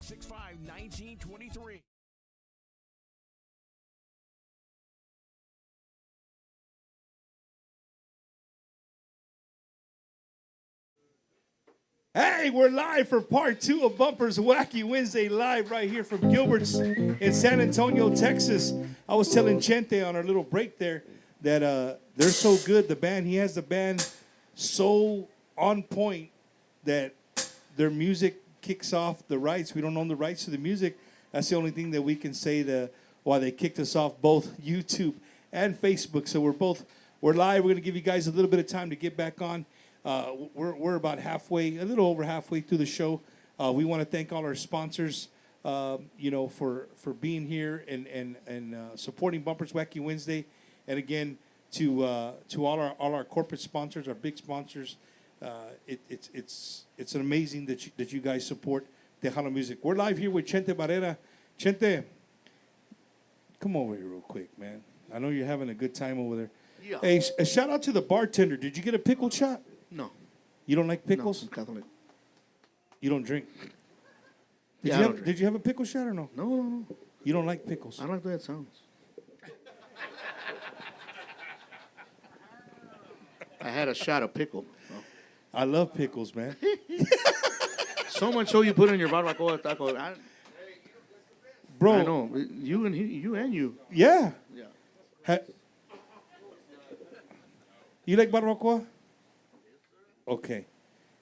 865-1923. Hey, we're live for part 2 of Bumper's Wacky Wednesday live right here from Gilbert's in San Antonio, Texas. I was telling Chente on our little break there that they're so good. The band, he has the band so on point that their music kicks off the rights. We don't own the rights to the music. That's the only thing that we can say why they kicked us off both YouTube and Facebook. So we're live. We're going to give you guys a little bit of time to get back on. We're about halfway, a little over halfway through the show. We want to thank all our sponsors, for being here and supporting Bumpers Wacky Wednesday, and again to all our corporate sponsors, our big sponsors. It's amazing that you guys support Tejano music. We're live here with Chente Barrera. Chente, come over here real quick, man. I know you're having a good time over there. Yeah. Hey, a shout out to the bartender. Did you get a pickle shot? No. You don't like pickles? No, I'm Catholic. You don't drink? Did you have a pickle shot or no? No. You don't like pickles? I don't like the way it sounds. I had a shot of pickle. Oh. I love pickles, man. So much so you put in your barbacoa taco. Bro. I know. You and you. Yeah. Yeah. You like barbacoa? Okay.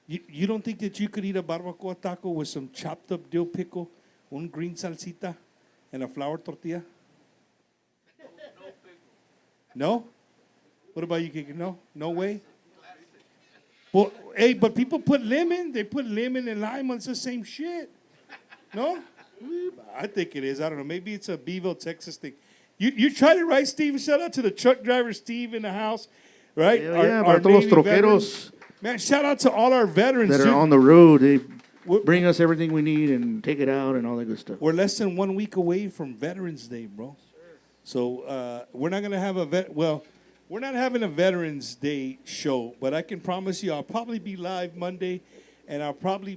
You don't think that you could eat a barbacoa taco with some chopped up dill pickle, un green salsita, and a flour tortilla? No? What about you, Kiki? No? No way? Well, hey, but people put lemon. They put lemon and lime on. It's the same shit. No? I think it is. I don't know. Maybe it's a Beeville, Texas thing. You tried it, right, Steve? Shout out to the truck driver, Steve, in the house. Right? Para todos los troqueros. Man, shout out to all our veterans that are on the road. They bring us everything we need and take it out and all that good stuff. We're less than 1 week away from Veterans Day, bro. So we're not going to have we're not having a Veterans Day show, but I can promise you I'll probably be live Monday, and I'm going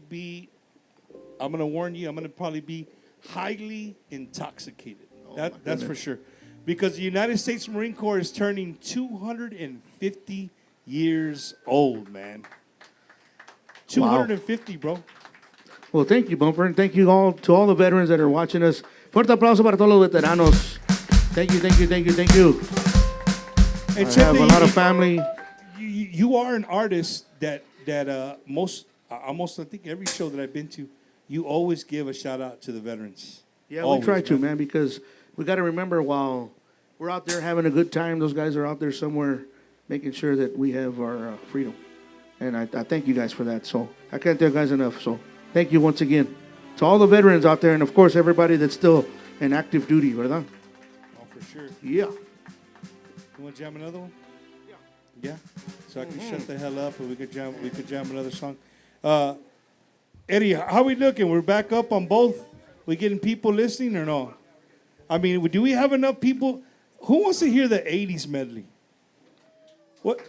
to warn you, I'm going to probably be highly intoxicated. That's for sure. Because the United States Marine Corps is turning 250 years old, man. 250, bro. Well, thank you, Bumper, and thank you all to all the veterans that are watching us. Fuerte aplauso para todos los veteranos. Thank you. And I have a lot of family. You are an artist that almost I think every show that I've been to, you always give a shout out to the veterans. Yeah, always, we try to, man, because we got to remember while we're out there having a good time, those guys are out there somewhere making sure that we have our freedom. And I thank you guys for that. So I can't tell you guys enough. So thank you once again to all the veterans out there, and of course everybody that's still in active duty, ¿verdad? Oh, for sure. Yeah. You want to jam another one? Yeah. So I can shut the hell up, and we could jam another song. Eddie, how we looking? We're back up on both. We getting people listening or no? I mean, do we have enough people? Who wants to hear the 80s medley? What?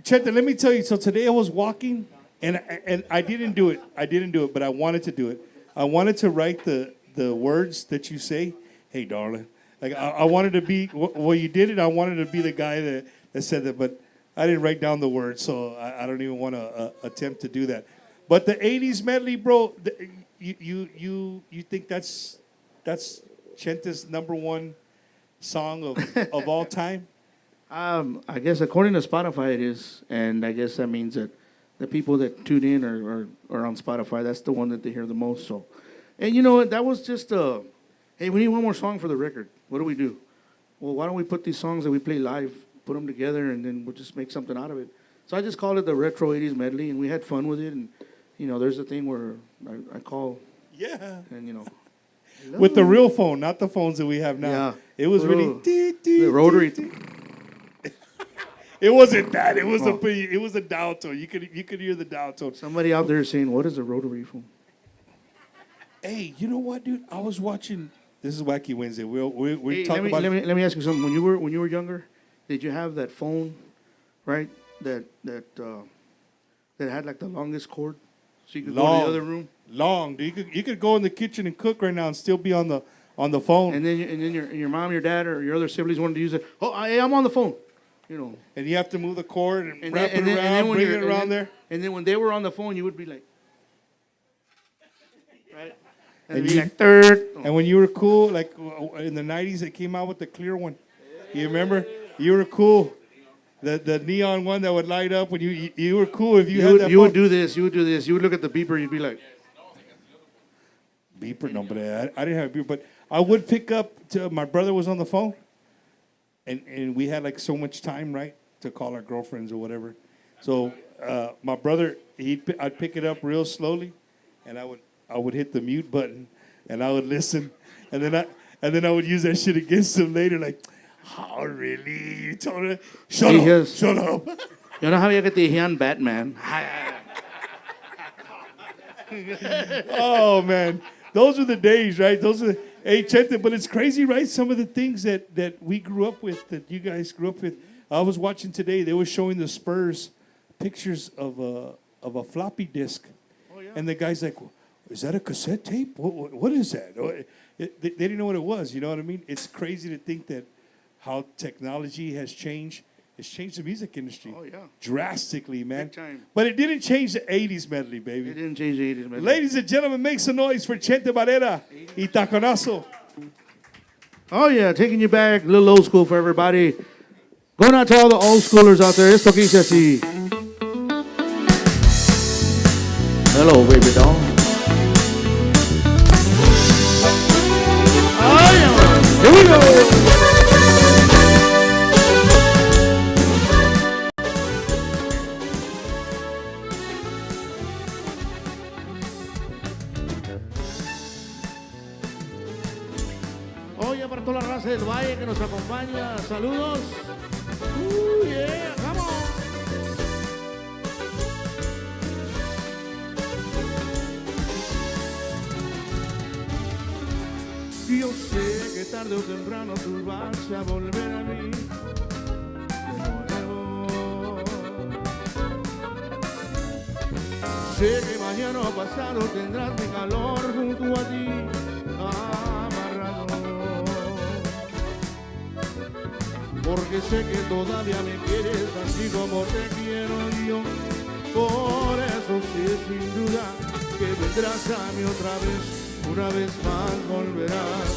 Chente, let me tell you. So today I was walking, and I didn't do it, but I wanted to do it. I wanted to write the words that you say. Hey, darling. Like I wanted to be. Well, you did it. I wanted to be the guy that said that, but I didn't write down the words, so I don't even want to attempt to do that. But the 80s medley, bro. You think that's Chente's number one song of all time? I guess according to Spotify it is, and I guess that means that the people that tune in are on Spotify. That's the one that they hear the most. So, and you know what? That was just hey, we need one more song for the record. What do we do? Well, why don't we put these songs that we play live, put them together, and then we'll just make something out of it. So I just called it the Retro 80s Medley, and we had fun with it. And there's a thing where I call. Yeah. And with the real phone, not the phones that we have now. Yeah. It was really the rotary. It wasn't that. It was a dial tone. You could hear the dial tone. Somebody out there is saying, "What is a rotary phone?" Hey, you know what, dude? I was watching. This is Wacky Wednesday. We talk about. Let me ask you something. When you were younger, did you have that phone, right? That had like the longest cord, so you could go to the other room. long. Dude. You could go in the kitchen and cook right now and still be on the phone. And then your mom, your dad, or your other siblings wanted to use it. Oh, I'm on the phone. You know. And you have to move the cord and wrap then, it around, bring it around there. And then when they were on the phone, you would be like, right? And And be you- like, third. And when you were cool, like in the 90s, they came out with the clear one. You remember? You were cool. The neon one that would light up when you were cool if you had that You phone. would do this. You would do this. You would look at the beeper. You'd be like, Beeper, no, but I didn't have a beeper. But I would pick up, my brother was on the phone. And we had like so much time, right, to call our girlfriends or whatever. So my brother, I'd pick it up real slowly, and I would hit the mute button, and I would listen, and then I would use that shit against him later, like, oh really? You told her? Shut up! yo no sabía que te decían Batman. Oh man, those are the days, right? Hey, Chente, but it's crazy, right? Some of the things that we grew up with, that you guys grew up with. I was watching today. They were showing the Spurs pictures of a floppy disk, and the guy's like, "Is that a cassette tape? What is that?" They didn't know what it was. You know what I mean? It's crazy to think that how technology has changed. It's changed the music industry drastically, man. Big time. But it didn't change the 80s medley, baby. It didn't change the 80s, man. Ladies and gentlemen, make some noise for Chente Barrera y Taconazo. Oh, yeah, taking you back, a little old school for everybody. Going out to all the old schoolers out there. Esto que dice así. Hello, baby doll. Oh, yeah. Here we go. Oye, para toda la raza del Valle que nos acompaña, saludos. Yeah, come on. Yo sé que tarde o temprano tú vas a volver a mí de nuevo. Sé que mañana o pasado tendrás mi calor junto a ti, amarrado. Porque sé que todavía me quieres así como te quiero yo. Por eso sí, sin duda, que vendrás a mí otra vez. Una vez más volverás,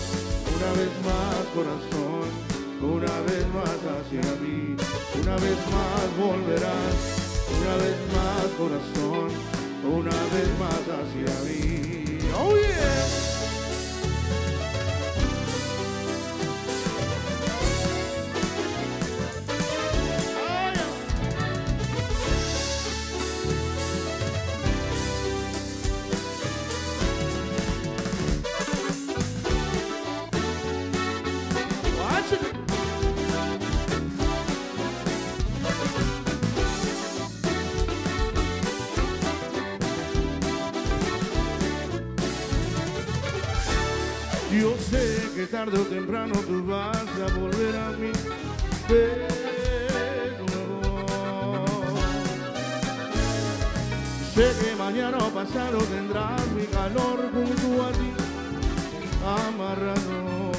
una vez más corazón, una vez más hacia mí. Una vez más volverás, una vez más corazón, una vez más hacia mí. Oh yeah! Yo sé que tarde o temprano tú vas a volver a mí de nuevo. Sé que mañana o pasado tendrás mi calor junto a ti, amarrado.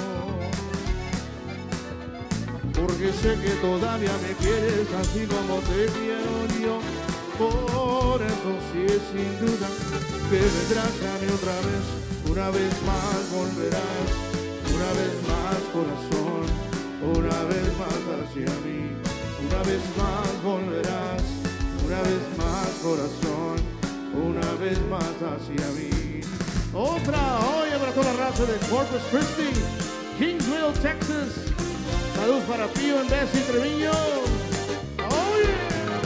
Porque sé que todavía me quieres así como te quiero yo. Por eso sí, sin duda, que vendrás a mí otra vez. Una vez más volverás, una vez más corazón, una vez más hacia mí. Una vez más volverás, una vez más corazón, una vez más hacia mí. Otra, oye, para toda la raza de Corpus Christi, Kingsville, Texas. Saludos para Pío en Bessie Treviño. Oh yeah.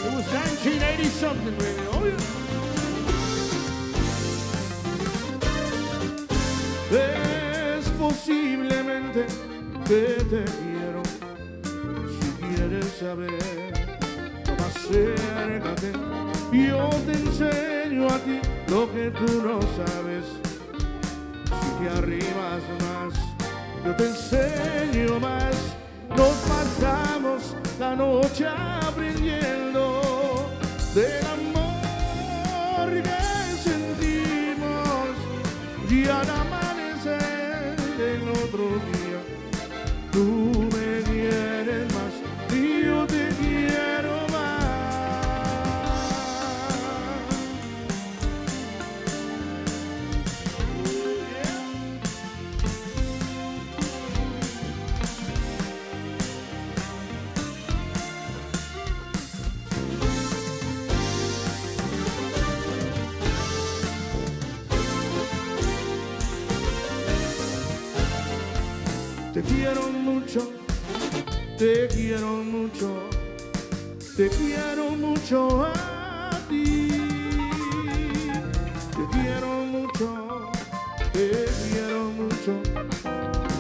It was 1980 something, baby. Oh yeah. Es posiblemente que te quiero. Si quieres saber, acércate. Yo te enseño a ti lo que tú no sabes. Si te arrimas más, yo te enseño más. Nos pasamos la noche aprendiendo del amor y al amanecer el otro día, tú me quieres más y yo te quiero más. Te quiero mucho, te quiero mucho, te quiero mucho a ti. Te quiero mucho, te quiero mucho,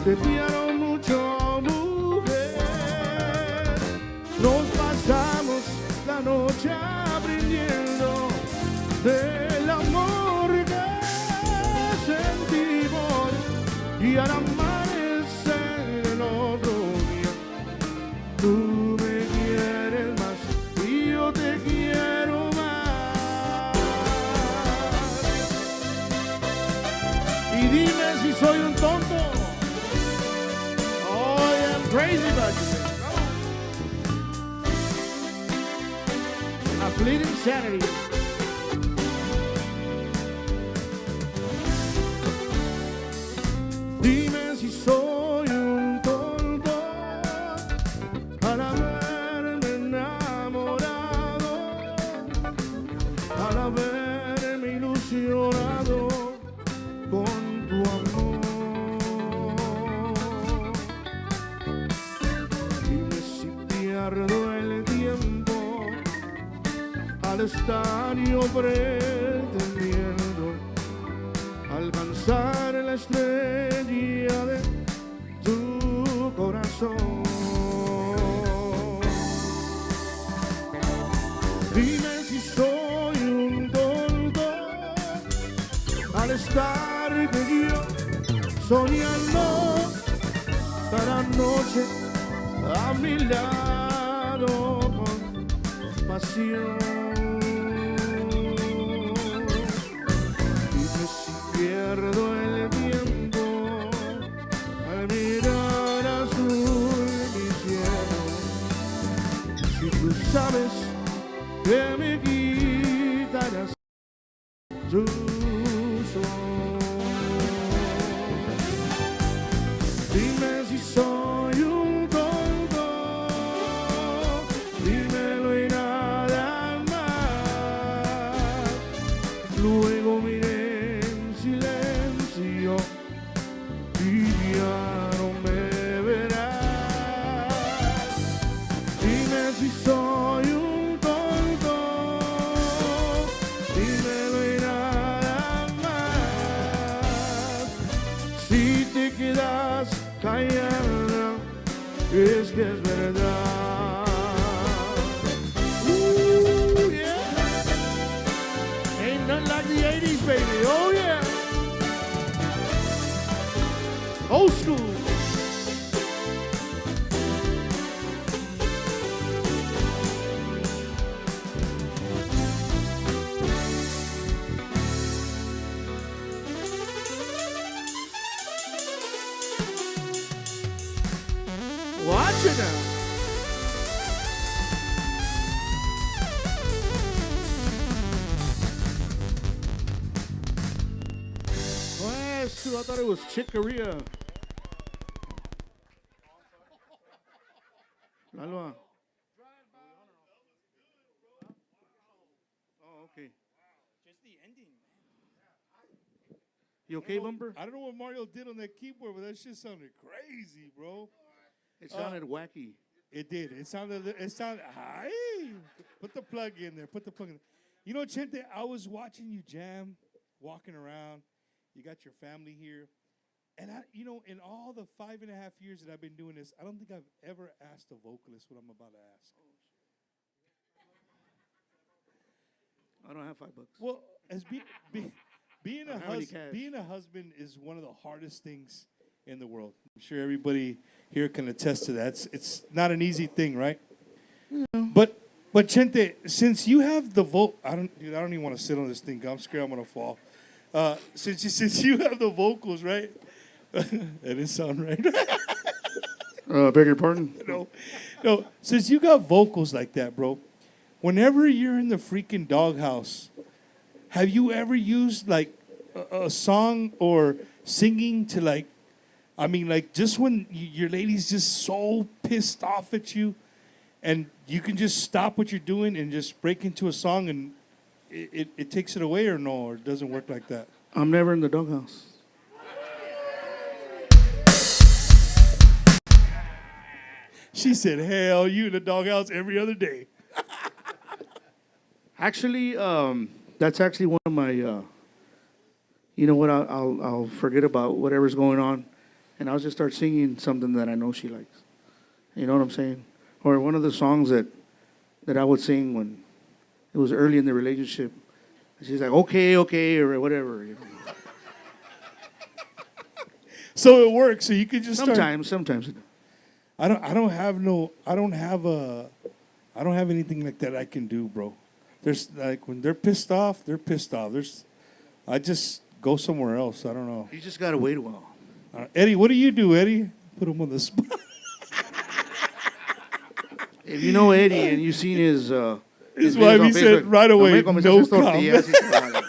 te quiero mucho, mujer. Nos pasamos la noche aprendiendo del amor que sentimos y al amanecer el otro día, tú me quieres más y yo te quiero más. Y dime si soy un tonto. Oh, I'm crazy about you. I plead insanity. Dime si soy un tonto al haberme enamorado, al haberme ilusionado con tu amor. Dime si pierdo el tiempo al estar yo pretendiendo alcanzar la estrella de tu corazón. Dime si soy un tonto al estar yo soñando cada noche a mi lado con pasión. Pierdo el tiempo al mirar azul mi cielo. Si tú sabes que me quitarás tu sol. Dime si soy un tonto, dímelo y nada más. Luego miré y ya no me verás. Dime si soy un tonto, dímelo y nada más. Si te quedas callada, es que es verdad. Yeah. Ain't nothing like the 80s, baby. Oh yeah. Old school. Watch it now. I thought it was Chick Corea. Lalo. Oh, okay. Just the ending. You okay, Bumper? I don't know what Mario did on that keyboard, but that shit sounded crazy, bro. It sounded wacky. It did. It sounded. Hi. Put the plug in there. Put the plug in there. You know, Chente, I was watching you jam, walking around. You got your family here. And in all the 5.5 years that I've been doing this, I don't think I've ever asked a vocalist what I'm about to ask. I don't have $5. Well, as being a husband is one of the hardest things in the world. I'm sure everybody here can attest to that. It's not an easy thing, right? Yeah. But Chente, since you have the vote, I don't even want to sit on this thing. I'm scared I'm gonna fall. Since you have the vocals, right? That didn't sound right. Beg your pardon? No. Since you got vocals like that, bro, whenever you're in the freaking doghouse, have you ever used like a song or singing to like, I mean, like just when your lady's just so pissed off at you, and you can just stop what you're doing and just break into a song and it takes it away, or no, or it doesn't work like that? I'm never in the doghouse. She said, hell, you in the doghouse every other day. Actually, that's actually one of my, you know what, I'll forget about whatever's going on, and I'll just start singing something that I know she likes. You know what I'm saying? Or one of the songs that I would sing when it was early in the relationship. She's like, okay, or whatever. You know? So it works. So you could just Sometimes. I don't have anything like that I can do, bro. There's like when they're pissed off. I just go somewhere else. I don't know. You just gotta wait a while. Eddie, what do you do, Eddie? Put him on the spot. If you know Eddie and you've seen his wife, videos on he said Facebook, right away, "Come no esas tortillas y tamales."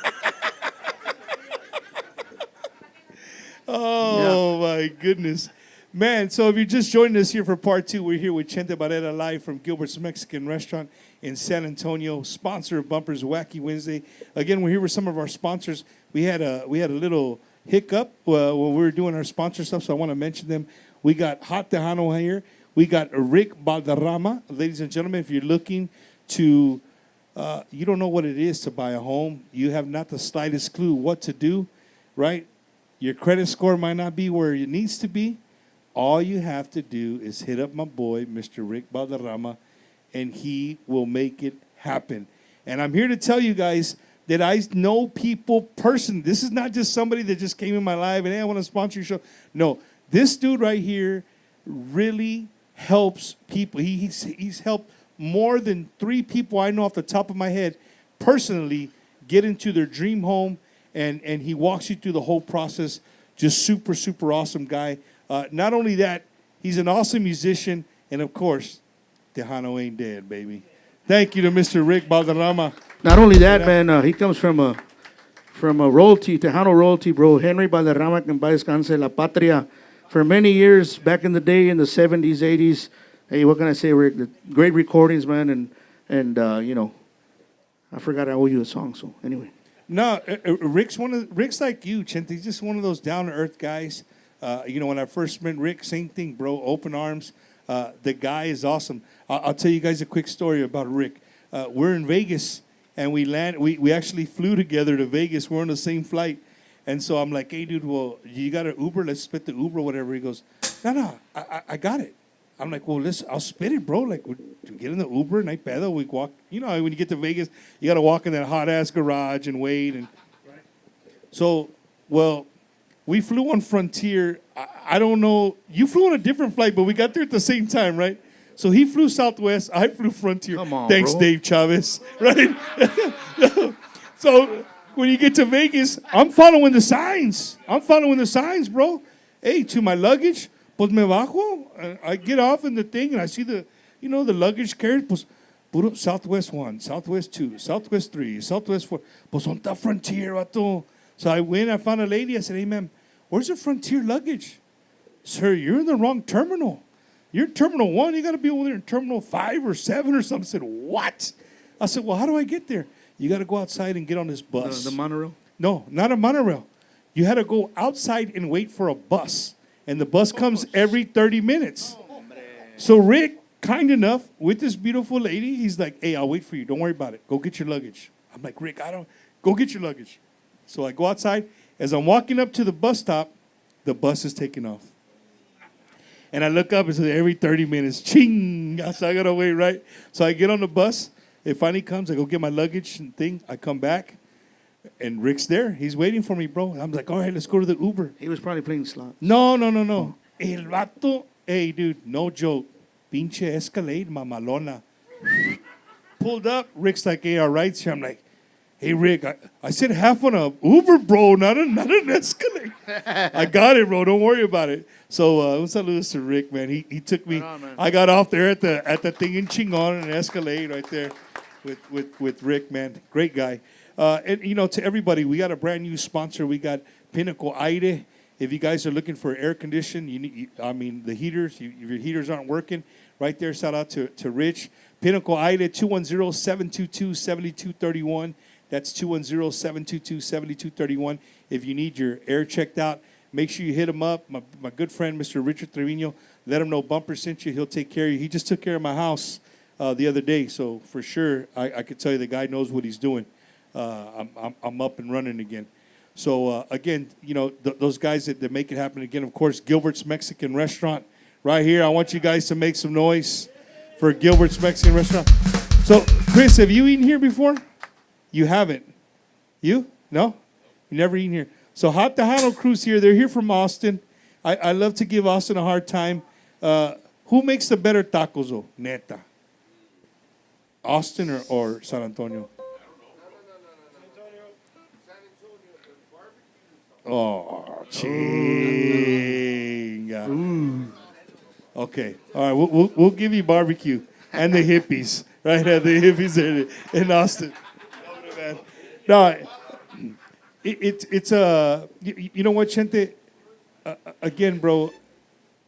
Oh, my goodness. Man, so if you're just joining us here for part 2, we're here with Chente Barrera live from Gilbert's Mexican Restaurant in San Antonio, sponsor of Bumpers Wacky Wednesday. Again, we're here with some of our sponsors. We had a little hiccup when we were doing our sponsor stuff, so I want to mention them. We got Hot Tejano here. We got Rick Valderrama. Ladies and gentlemen, if you're looking to, you don't know what it is to buy a home, you have not the slightest clue what to do, right? Your credit score might not be where it needs to be. All you have to do is hit up my boy, Mr. Rick Valderrama, and he will make it happen. And I'm here to tell you guys that I know people personally. This is not just somebody that just came in my life and, hey, I want to sponsor your show. No, this dude right here really helps people. He's helped more than 3 people I know off the top of my head personally get into their dream home, and he walks you through the whole process. Just super, super awesome guy. Not only that, he's an awesome musician, and of course, Tejano ain't dead, baby. Thank you to Mr. Rick Valderrama. Not only that, man, he comes from a royalty, Tejano royalty, bro. Henry Valderrama, que en paz descanse, La Patria. For many years, back in the day, in the 70s, 80s, hey, what can I say, Rick? The great recordings, man, and you know, I forgot I owe you a song, so anyway. No, Rick's like you, Chente. He's just one of those down-to-earth guys. You know, when I first met Rick, same thing, bro, open arms. The guy is awesome. I'll tell you guys a quick story about Rick. We're in Vegas, and we actually flew together to Vegas. We're on the same flight. And so I'm like, hey, dude, well, you got an Uber? Let's split the Uber, whatever. He goes, no, I got it. I'm like, well, I'll split it, bro. Like, we get in the Uber, and I pedal. We walk. You know, when you get to Vegas, you got to walk in that hot-ass garage and wait. And so, well, we flew on Frontier. I don't know. You flew on a different flight, but we got there at the same time, right? So he flew Southwest. I flew Frontier. Come on, Thanks, bro. Dave Chavez. Right? So when you get to Vegas, I'm following the signs. Bro. Hey, to my luggage, pues me bajo. I get off in the thing, and I see the luggage carrier. Pues, puro Southwest 1, Southwest 2, Southwest 3, Southwest 4. Pues on the Frontier, vato. So I went, I found a lady. I said, hey, ma'am, where's the Frontier luggage? Sir, you're in the wrong terminal. You're Terminal 1. You got to be over there in Terminal 5 or 7 or something. I said, what? I said, well, how do I get there? You got to go outside and get on this bus. The monorail? No, not a monorail. You had to go outside and wait for a bus. And the bus comes every 30 minutes. So Rick, kind enough, with this beautiful lady, he's like, hey, I'll wait for you. Don't worry about it. Go get your luggage. I'm like, Rick, go get your luggage. So I go outside. As I'm walking up to the bus stop, the bus is taking off. And I look up and say, every 30 minutes, ching. So I got to wait, right? So I get on the bus. It finally comes. I go get my luggage and thing. I come back, and Rick's there. He's waiting for me, bro. I'm like, all right, let's go to the Uber. He was probably playing slots. No. El vato, hey, dude, no joke. Pinche Escalade, mamalona. Pulled up. Rick's like, hey, all right, sir. I'm like, Hey, Rick, I said half on a Uber, bro, not an Escalade. I got it, bro. Don't worry about it. So, un saludo to Rick, man. He took me. Right on, man. I got off there at the thing in Chingon, an Escalade right there with Rick, man. Great guy. And, to everybody, we got a brand new sponsor. We got Pinnacle Aire. If you guys are looking for air conditioning, the heaters, if your heaters aren't working, right there, shout out to Rich. Pinnacle Aire, 210-722-7231. That's 210-722-7231. If you need your air checked out, make sure you hit him up. My good friend, Mr. Richard Trevino, let him know Bumper sent you. He'll take care of you. He just took care of my house the other day, so for sure, I could tell you the guy knows what he's doing. I'm up and running again. So, again, those guys that make it happen again, of course, Gilbert's Mexican Restaurant right here. I want you guys to make some noise for Gilbert's Mexican Restaurant. So, Chris, have you eaten here before? You haven't. You? No? You never eaten here. So Hot Tejano Crew's here. They're here from Austin. I love to give Austin a hard time. Who makes the better tacos, though? Neta. Austin or San Antonio? Oh, chinga. Okay. All right. We'll give you barbecue and the hippies. Right? The hippies in Austin. No, it's you know what, Chente? Again, bro,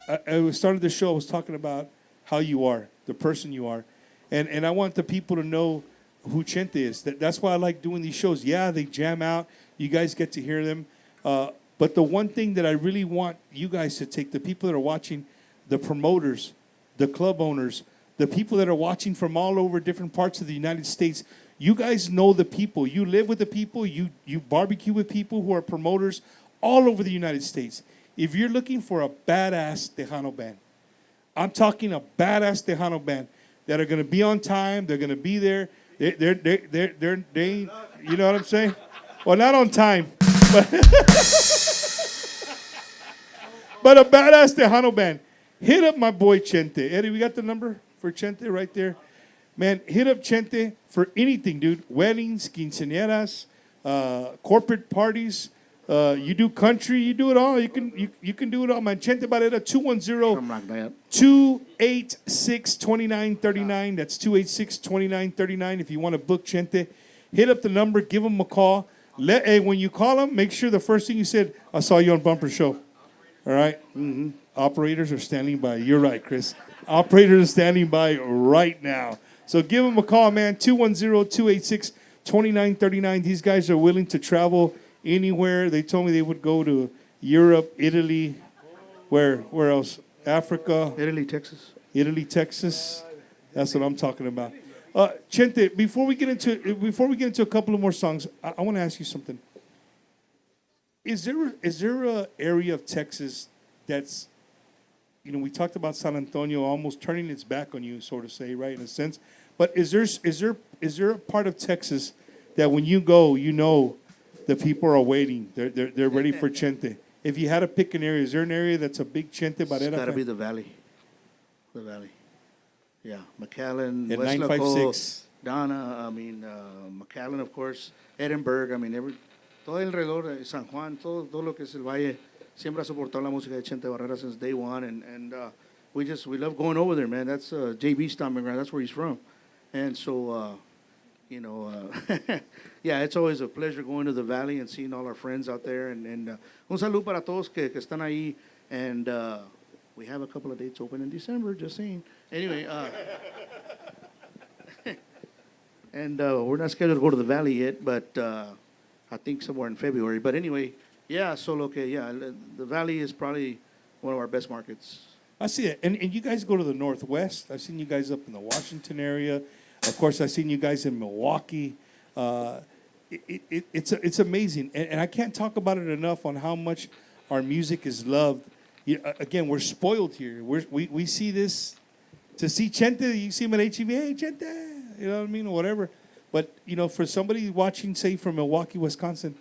I started the show, I was talking about how you are, the person you are. And I want the people to know who Chente is. That's why I like doing these shows. Yeah, they jam out. You guys get to hear them. But the one thing that I really want you guys to take, the people that are watching, the promoters, the club owners, the people that are watching from all over different parts of the United States, you guys know the people. You live with the people. You barbecue with people who are promoters all over the United States. If you're looking for a badass Tejano band, I'm talking a badass Tejano band that are going to be on time. They're going to be there. They you know what I'm saying? Well, not on time, but but a badass Tejano band. Hit up my boy Chente. Eddie, we got the number for Chente right there. Man, hit up Chente for anything, dude. Weddings, quinceañeras, corporate parties. You do country, you do it all. You can do it all, man. Chente Barrera, 210-286-2939. That's 286-2939. If you want to book Chente, hit up the number, give him a call. When you call him, make sure the first thing you said, I saw you on Bumper Show. All right? Mm-hmm. Operators are standing by. You're right, Chris. Operators are standing by right now. So give them a call, man, 210-286-2939. These guys are willing to travel anywhere. They told me they would go to Europe, Italy, where else? Africa. Italy, Texas. That's what I'm talking about. Chente, before we get into a couple of more songs, I want to ask you something. Is there a area of Texas that's, we talked about San Antonio almost turning its back on you, sort of say, right, in a sense. But is there a part of Texas that when you go, the people are waiting, they're ready for Chente? If you had to pick an area, is there an area that's a big Chente Barrera? It's got to be the Valley. The Valley. Yeah, McAllen, at West 956. Donna, McAllen, of course, Edinburgh, todo alrededor de San Juan, todo lo que es el Valle, siempre ha soportado la música de Chente Barrera since day one, and we love going over there, man. That's JB's stomping ground. That's where he's from, and so yeah, it's always a pleasure going to the Valley and seeing all our friends out there, and un saludo para todos que están ahí, and we have a couple of dates open in December, just saying. Anyway, and we're not scheduled to go to the Valley yet, but I think somewhere in February. But anyway, yeah, the Valley is probably one of our best markets. I see it. And you guys go to the Northwest. I've seen you guys up in the Washington area. Of course, I've seen you guys in Milwaukee. It's amazing. And I can't talk about it enough on how much our music is loved. Again, we're spoiled here. We see this. To see Chente, you see him at HEV, hey, Chente, you know what I mean, or whatever. But, for somebody watching, say, from Milwaukee, Wisconsin,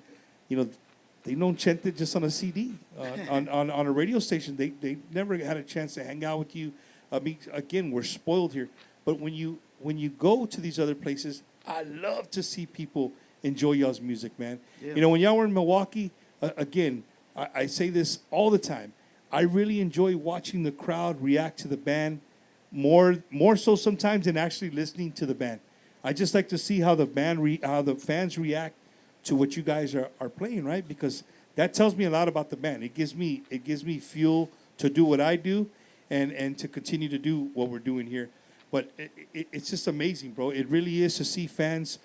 they know Chente just on a CD, on a radio station. They never had a chance to hang out with you. I mean, again, we're spoiled here. But when you go to these other places, I love to see people enjoy y'all's music, man. Yeah. You know, when y'all were in Milwaukee, again, I say this all the time. I really enjoy watching the crowd react to the band more so sometimes than actually listening to the band. I just like to see how the how the fans react to what you guys are playing, right? Because that tells me a lot about the band. It gives me fuel to do what I do and to continue to do what we're doing here. But it's just amazing, bro. It really is to see fans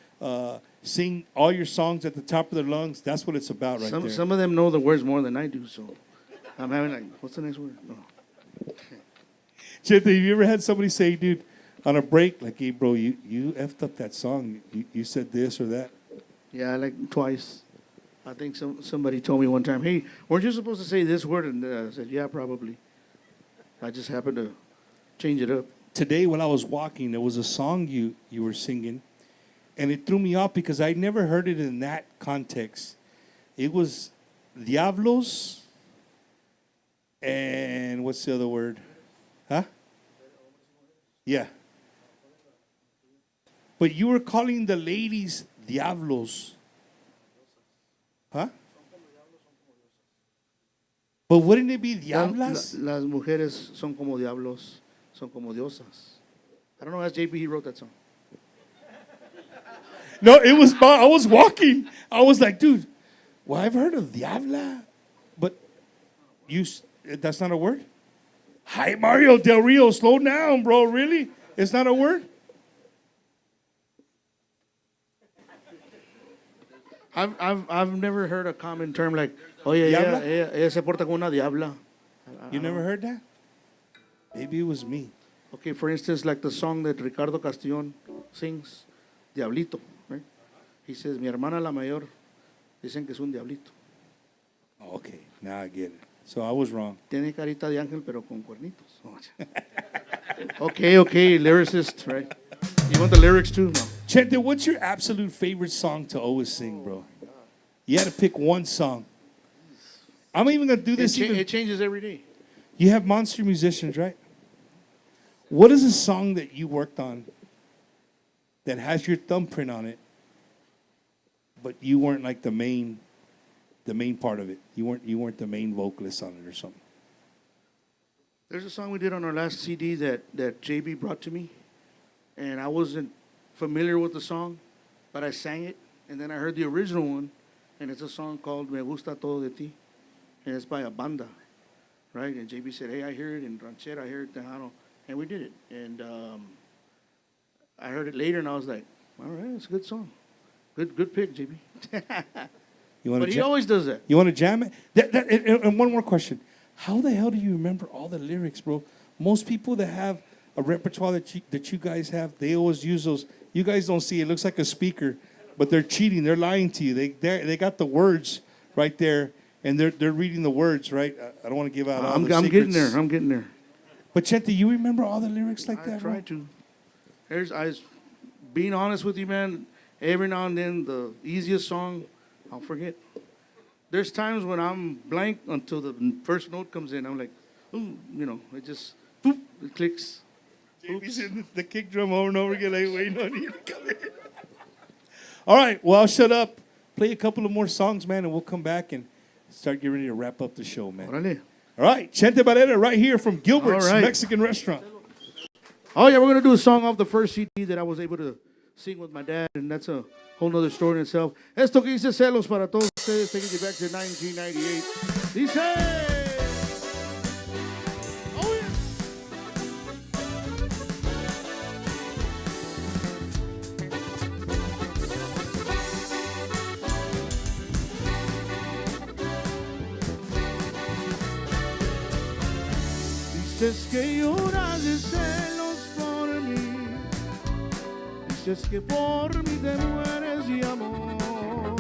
sing all your songs at the top of their lungs. That's what it's about right there. Some of them know the words more than I do, so I'm having like, what's the next word? No. Chente, have you ever had somebody say, dude, on a break, like, hey, bro, you effed up that song. You said this or that? Yeah, like twice. I think somebody told me one time, hey, weren't you supposed to say this word? And I said, yeah, probably. I just happened to change it up. Today, when I was walking, there was a song you were singing, and it threw me off because I never heard it in that context. It was Diablos, and what's the other word? Huh? Yeah. But you were calling the ladies Diablos. Huh? But wouldn't it be Diablas? Las mujeres son como diablos, son como diosas. I don't know, ask JP, he wrote that song. No, it was, I was walking. I was like, dude, well, I've heard of Diabla. But that's not a word? Hi, Mario Del Rio, slow down, bro. Really? It's not a word? I've never heard a common term like, oh yeah, Diabla? ella se porta como una diabla. You never heard that? Maybe it was me. Okay, for instance, like the song that Ricardo Castillon sings, Diablito, right? He says, mi hermana la mayor, dicen que es un diablito. Okay, now I get it. So I was wrong. Tiene carita de ángel, pero con cuernitos. Okay, lyricist, right? You want the lyrics too? No. Chente, what's your absolute favorite song to always sing, bro? You had to pick one song. I'm even going to do this. It changes every day. You have monster musicians, right? What is a song that you worked on that has your thumbprint on it, but you weren't like the main part of it? You weren't the main vocalist on it or something. There's a song we did on our last CD that JB brought to me, and I wasn't familiar with the song, but I sang it, and then I heard the original one, and it's a song called Me Gusta Todo de Ti, and it's by a banda, right? And JB said, hey, I hear it in ranchera, I hear it Tejano, and we did it. And I heard it later, and I was like, all right, it's a good song. Good pick, JB. But he always does that. You want to jam it? And one more question. How the hell do you remember all the lyrics, bro? Most people that have a repertoire that you guys have, they always use those. You guys don't see it. It looks like a speaker, but they're cheating. They're lying to you. They got the words right there, and they're reading the words, right? I don't want to give out all the secrets. I'm getting there. But Chente, you remember all the lyrics like that, I try to. Being honest with you, man, every now and then the easiest song, I'll forget. There's times when I'm blank until the first note comes in. I'm like, ooh, it just, boop, it clicks. JB's hitting the kick drum over and over again, like waiting on you to come in. All right, well, I'll shut up. Play a couple of more songs, man, and we'll come back and start getting ready to wrap up the show, man. Órale. All right, Chente Barrera right here from Gilbert's All right. Mexican Restaurant. Oh, yeah, we're going to do a song off the first CD that I was able to sing with my dad, and that's a whole nother story in itself. Esto que dice Celos para todos ustedes, taking you back to 1998. Dice... Oh, yeah. Dices que lloras de celos por mí, dices que por mí te mueres de amor,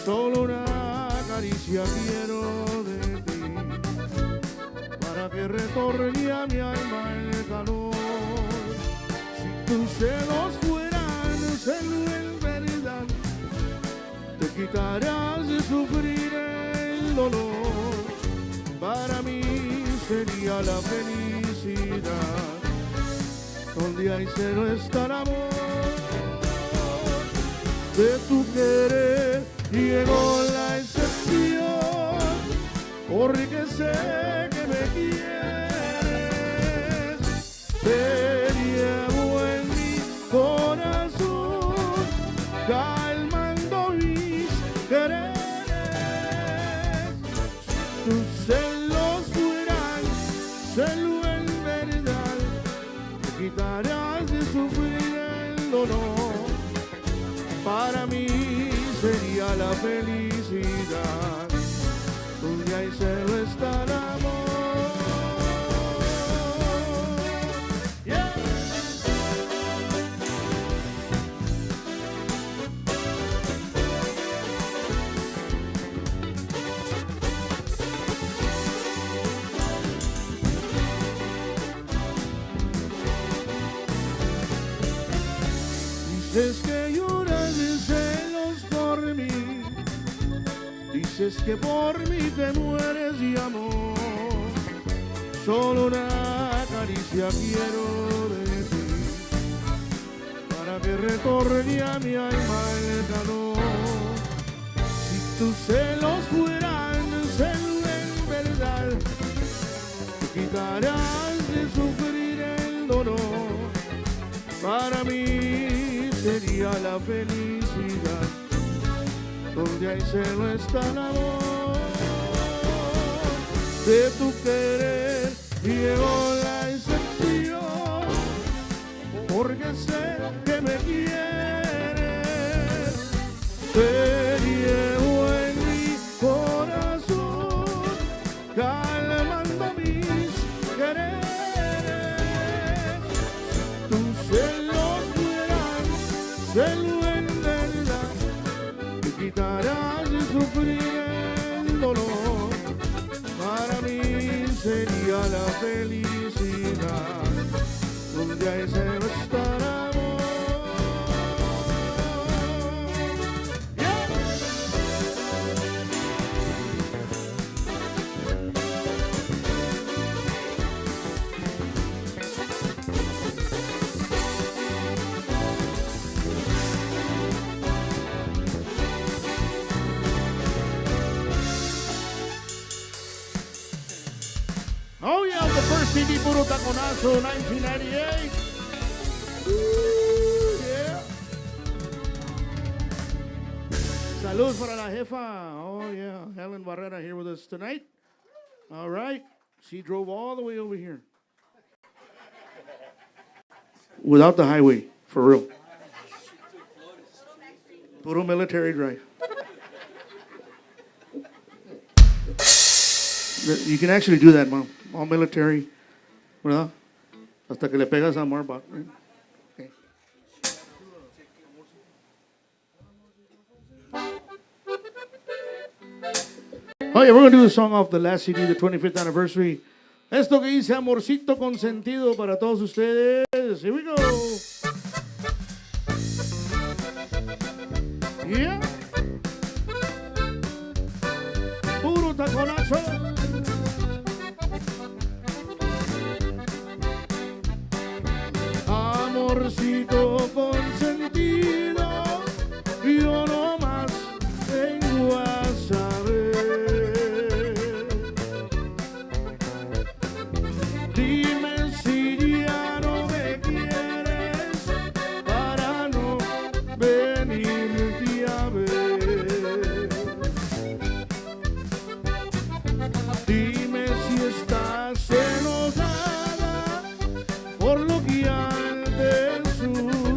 solo una caricia quiero de ti, para que retorne a mi alma el calor. Si tus celos fueran celo en verdad, te quitarás de sufrir el dolor, para mí sería la felicidad, donde hay celo está el amor. de tu querer llegó la excepción, porque sé que me quieres. Te llevo en mi corazón, calmando mis quereres. Tus celos fueran celo en verdad, me quitarás de sufrir el dolor. Para mí sería la felicidad, donde hay celo está el amor. Yeah. Dices que lloras de celos por mí, dices que por mí te mueres de amor. Solo una caricia quiero de ti, para que retorne a mi alma el calor. Si tus celos fueran celo en verdad, te quitarás de sufrir el dolor. Para mí sería la felicidad, donde hay celo está el amor. De tu querer llegó la excepción, porque sé que me quieres. Te llevo en mi corazón, calmando mis quereres. Tus celos fueran celo en verdad, te quitarás de sufrir el dolor. Para mí sería la felicidad, donde hay celo está el amor. Yeah. Oh yeah, the first CD, Puro Taconazo, 1998. Yeah. Salud para la jefa. Oh yeah, Chente Barrera here with us tonight. All right, she drove all the way over here. Without the highway, for real. Puro military drive. You can actually do that, Mom. All military, ¿verdad? Hasta que le pegas a Marbach. Right? Okay. Oh yeah, we're going to do the song off the last CD, the 25th anniversary. Esto que dice Amorcito Consentido para todos ustedes. Here we go. Yeah. Puro taconazo. Amorcito consentido, yo no más vengo a saber. Dime si ya no me quieres, para no venirte a ver. Dime si estás enojada por lo que antes sucedió.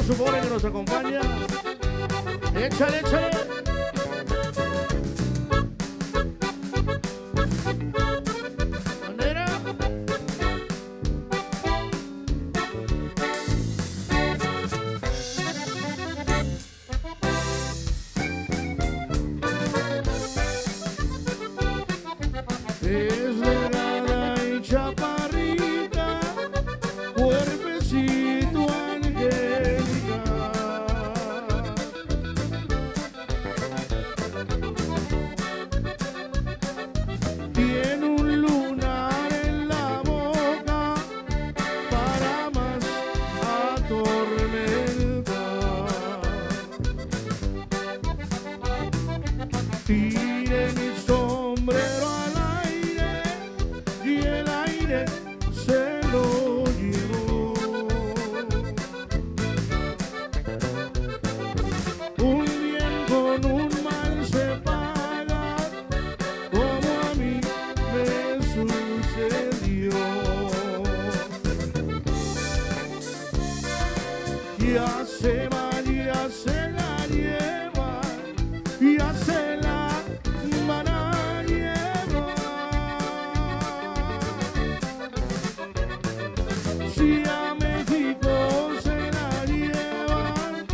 supone que nos acompaña. Échale, échale. Bandera. Es delgada y chaparrita, cuerpecito angélica. Tiene un lunar en la boca para más atormentar. Tire mi sombrero al aire y el aire se lo llevó. Un bien con un mal se paga, como a mí me sucedió. Ya se va, ya se la lleva, ya se la van a llevar. Si a México se la llevan,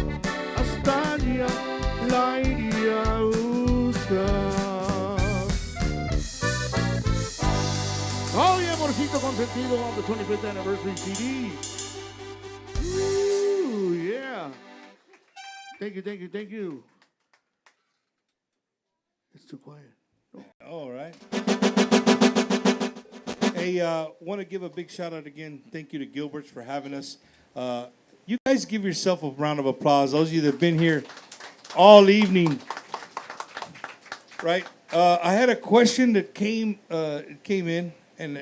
hasta allá la iría a buscar. Oh, yeah, amorcito consentido on the 25th anniversary CD. Ooh, yeah. Thank you, thank you, thank you. It's too quiet. All right. Hey, want to give a big shout out again. Thank you to Gilbert's for having us. You guys give yourself a round of applause. Those of you that have been here all evening. Right. I had a question that came in, and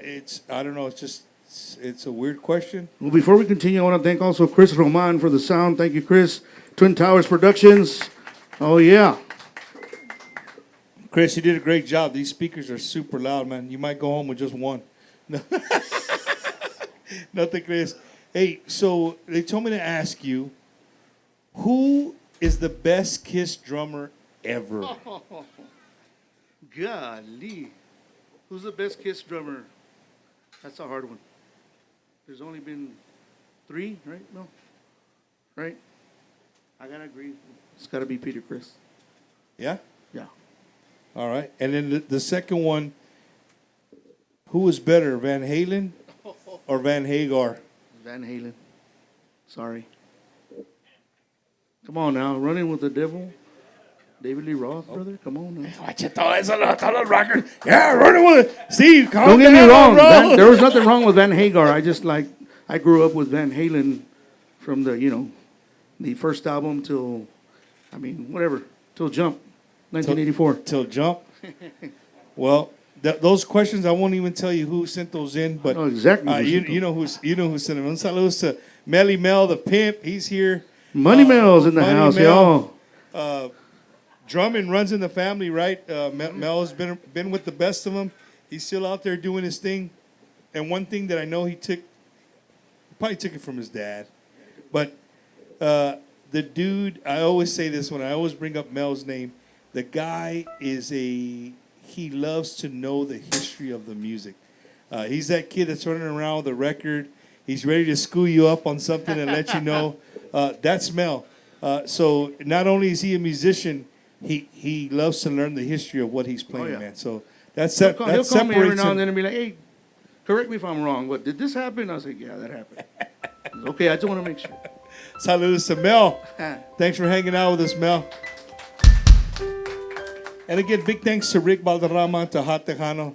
I don't know. It's a weird question. Well, before we continue, I want to thank also Chris Roman for the sound. Thank you, Chris. Twin Towers Productions. Oh, yeah. Chris, you did a great job. These speakers are super loud, man. You might go home with just one. Nothing, Chris. Hey, so they told me to ask you, who is the best Kiss drummer ever? Oh, golly. Who's the best Kiss drummer? That's a hard one. There's only been 3, right? No. Right? I got to agree. It's got to be Peter Criss. Yeah? Yeah. All right. And then the second one, who was better, Van Halen or Van Hagar? Van Halen. Sorry. Come on now. Running with the Devil. David Lee Roth, brother. Come on now. Watch it, todos los rockers. Yeah, running with it. Steve, calm Don't get me down, wrong. bro. There was nothing wrong with Van Hagar. I grew up with Van Halen from the first album till, whatever, till Jump, 1984. Till Jump. Well, those questions, I won't even tell you who sent those in, but Oh, exactly. you know who sent them. Un saludos to Melly Mel, the pimp. He's here. Money Mel's in the Money house, Mel. y'all. Drumming runs in the family, right? Mel's been with the best of them. He's still out there doing his thing. And one thing that I know he probably took it from his dad. But the dude, I always say this when I always bring up Mel's name, the guy he loves to know the history of the music. He's that kid that's running around with a record. He's ready to school you up on something and let you know. That's Mel. So not only is he a musician, he loves to learn the history of what he's playing, man. So that He'll call me every separates now and him. then and be like, hey, correct me if I'm wrong, but did this happen? I was like, yeah, that happened. Okay, I just want to make sure. Saludos to Mel. Thanks for hanging out with us, Mel. And again, big thanks to Rick Valderrama, to Hot Tejano.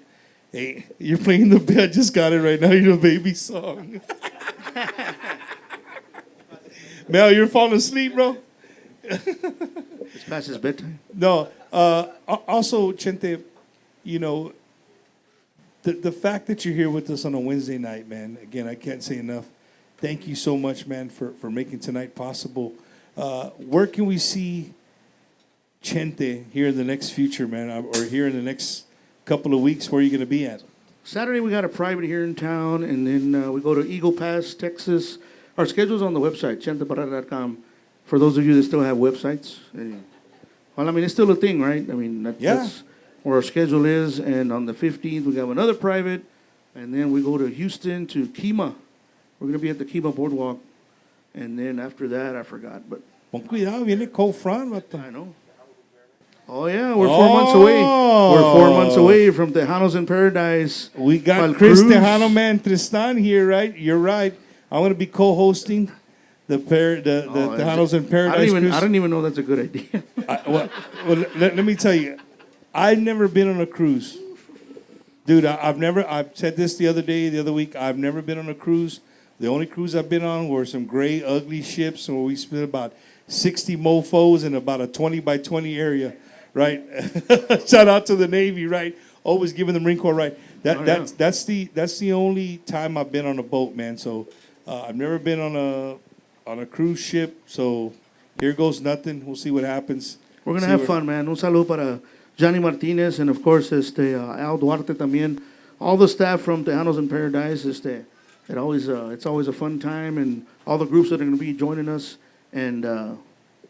Hey, you're playing the I just got it right now, your baby song. Mel, you're falling asleep, bro? It's past his bedtime. No. Also, Chente, the fact that you're here with us on a Wednesday night, man, again, I can't say enough. Thank you so much, man, for making tonight possible. Where can we see Chente here in the next future, man, or here in the next couple of weeks? Where are you going to be at? Saturday, we got a private here in town, and then we go to Eagle Pass, Texas, Our schedule's on the website, ChenteBarrera.com. For those of you that still have websites. Well, I mean, it's still a thing, right? I mean, that's where our schedule is. And on the 15th, we have another private. And then we go to Houston to Kima. We're going to be at the Kima Boardwalk. And then after that, I forgot. But Pon cuidado, viene cold front. I know. Oh, yeah, we're 4 months away. We're 4 months away from Tejanos in Paradise. We got Chris Tejano Man Tristan here, right? You're right. I'm going to be co-hosting the Tejanos in Paradise cruise. I don't even know that's a good idea. Let me tell you, I've never been on a cruise. Dude, I've said this the other week, I've never been on a cruise. The only cruise I've been on were some gray, ugly ships where we spent about 60 mofos in about a 20 by 20 area, right? Shout out to the Navy, right? Always giving the Marine Corps, right? That's the only time I've been on a boat, man. So I've never been on a cruise ship. So here goes nothing. We'll see what happens. We're gonna have fun, man. Un saludo para Johnny Martinez and of course Al Duarte también. All the staff from Tejanos in Paradise. It's always a fun time, and all the groups that are gonna be joining us. And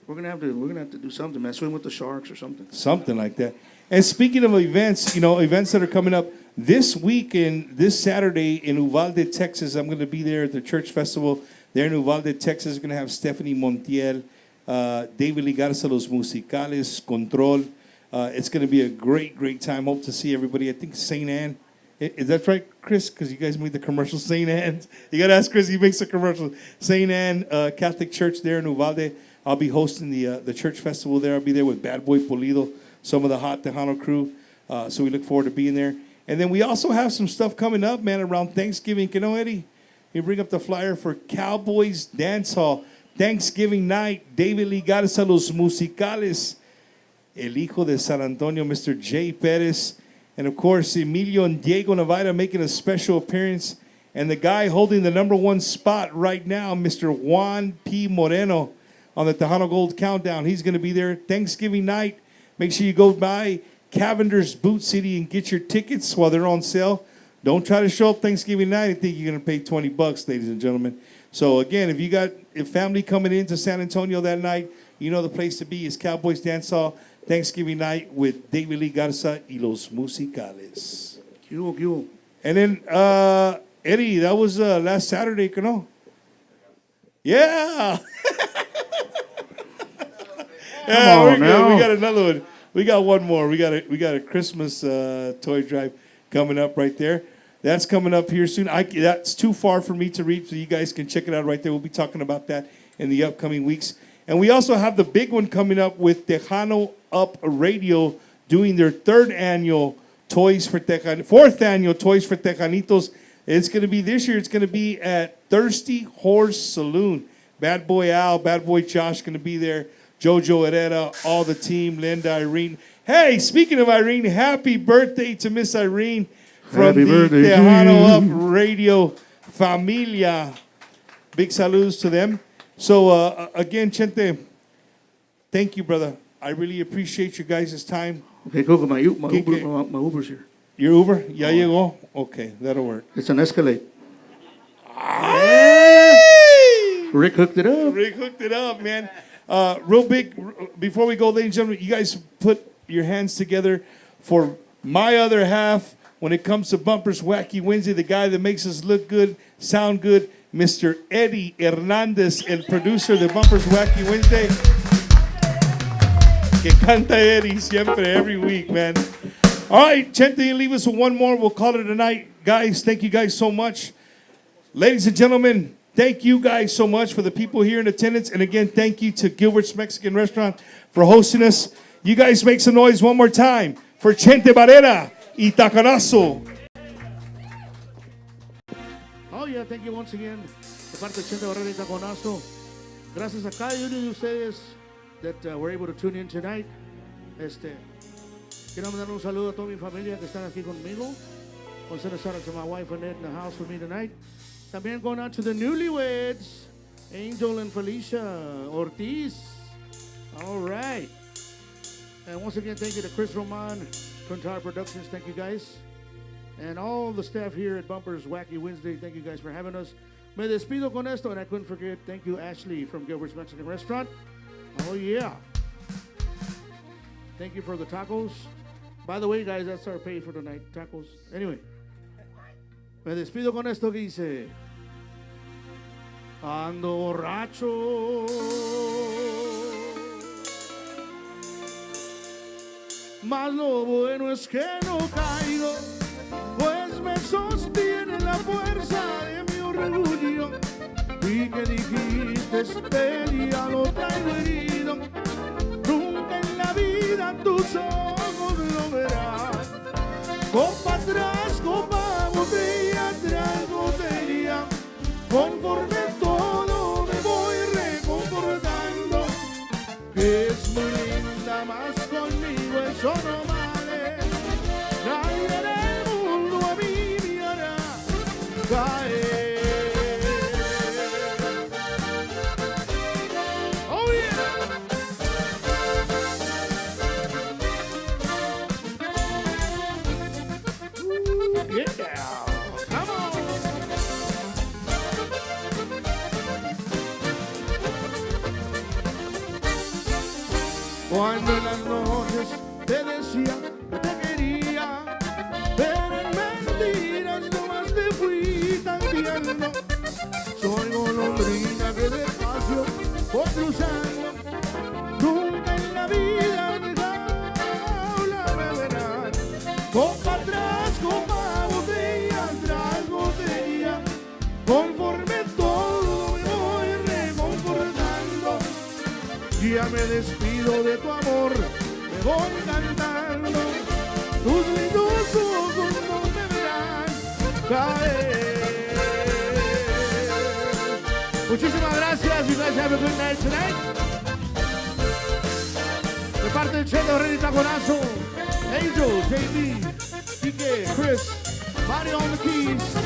we're gonna have to do something, man. Swim with the sharks or something. Something like that. And speaking of events, events that are coming up this weekend, this Saturday in Uvalde, Texas. I'm gonna be there at the church festival there in Uvalde, Texas. We're gonna have Stephanie Montiel, David Ligarza, Los Musicales, Control. It's gonna be a great time. Hope to see everybody. I think St. Anne. Is that right, Chris? Because you guys made the commercial, St. Anne. You got to ask Chris. He makes the commercial. St. Anne Catholic Church there in Uvalde. I'll be hosting the church festival there. I'll be there with Bad Boy Polido, some of the hot Tejano crew. So we look forward to being there. And then we also have some stuff coming up, man, around Thanksgiving. You know, Eddie, you bring up the flyer for Cowboys Dance Hall. Thanksgiving night, David Ligarza, Los Musicales, El Hijo de San Antonio, Mr. Jay Perez. And, of course, Emilio and Diego Navarra making a special appearance. And the guy holding the #1 spot right now, Mr. Juan P. Moreno on the Tejano Gold Countdown. He's going to be there Thanksgiving night. Make sure you go by Cavender's Boot City and get your tickets while they're on sale. Don't try to show up Thanksgiving night and think you're going to pay $20, ladies and gentlemen. So, again, if you got a family coming into San Antonio that night, you know the place to be is Cowboys Dance Hall. Thanksgiving night with David Ligarza y Los Musicales. Cubo. And then, Eddie, that was last Saturday, no? Yeah. Come on now. We got another one. We got one more. We got a Christmas toy drive coming up right there. That's coming up here soon. That's too far for me to read, so you guys can check it out right there. We'll be talking about that in the upcoming weeks. And we also have the big one coming up with Tejano Up Radio doing their fourth annual Toys for Tejanitos. It's going to be this year. It's going to be at Thirsty Horse Saloon. Bad Boy Al, Bad Boy Josh going to be there. Jojo Herrera, all the team, Linda, Irene. Hey, speaking of Irene, happy birthday to Miss Irene from the Tejano Up Radio Familia. Big saludos to them. So, again, Chente, thank you, brother. I really appreciate you guys' time. Okay, Coco, my Uber's here. Your Uber? Ya llegó? Okay, that'll work. It's an Escalade. Hey! Rick hooked it up, man. Real big, before we go, ladies and gentlemen, you guys put your hands together for my other half when it comes to Bumpers Wacky Wednesday, the guy that makes us look good, sound good, Mr. Eddie Hernandez, el producer de Bumpers Wacky Wednesday. Que canta Eddie siempre, every week, man. All right, Chente, leave us with one more. We'll call it a night. Guys, thank you guys so much. Ladies and gentlemen, thank you guys so much for the people here in attendance. And again, thank you to Gilbert's Mexican Restaurant for hosting us. You guys make some noise one more time for Chente Barrera y Tacanazo. Oh, yeah, thank you once again. De parte de Chente Barrera y Tacanazo. Gracias a cada uno de ustedes that were able to tune in tonight. Quiero mandar un saludo a toda mi familia que están aquí conmigo. Consider shout out to my wife Annette in the house with me tonight. También going out to the newlyweds, Angel and Felicia Ortiz. All right. And once again, thank you to Chris Roman, Contar Productions. Thank you guys. And all the staff here at Bumpers Wacky Wednesday, thank you guys for having us. Me despido con esto, and I couldn't forget, thank you, Ashley from Gilbert's Mexican Restaurant. Oh, yeah. Thank you for the tacos. By the way, guys, that's our pay for tonight, tacos. Anyway, me despido con esto que dice, ando borracho, mas lo bueno es que no caigo, pues me sostiene la fuerza de mi orgullo, y que dijiste este día lo traigo herido, nunca en la vida tus ojos lo verán. Copa atrás, copa, botella tras botella, conforme todo me voy reconfortando, que es muy linda, más conmigo eso no vale, nadie en el mundo a mí me hará caer. Oh yeah. Yeah, come on. Cuando en las noches te decía que te quería, pero en mentiras nomás te fui tan tierno. Soy golondrina que despacio voy cruzando, nunca en la vida de jaula me verán. Copa atrás, copa, botella tras botella, conforme todo me voy reconfortando. Ya me despido de tu amor, me voy cantando, tus lindos ojos no me verán caer. Muchísimas gracias, you guys have a good night tonight. De parte del Chente Barrera y Taconazo, Angel, JB, Ike, Chris, Mario on the keys.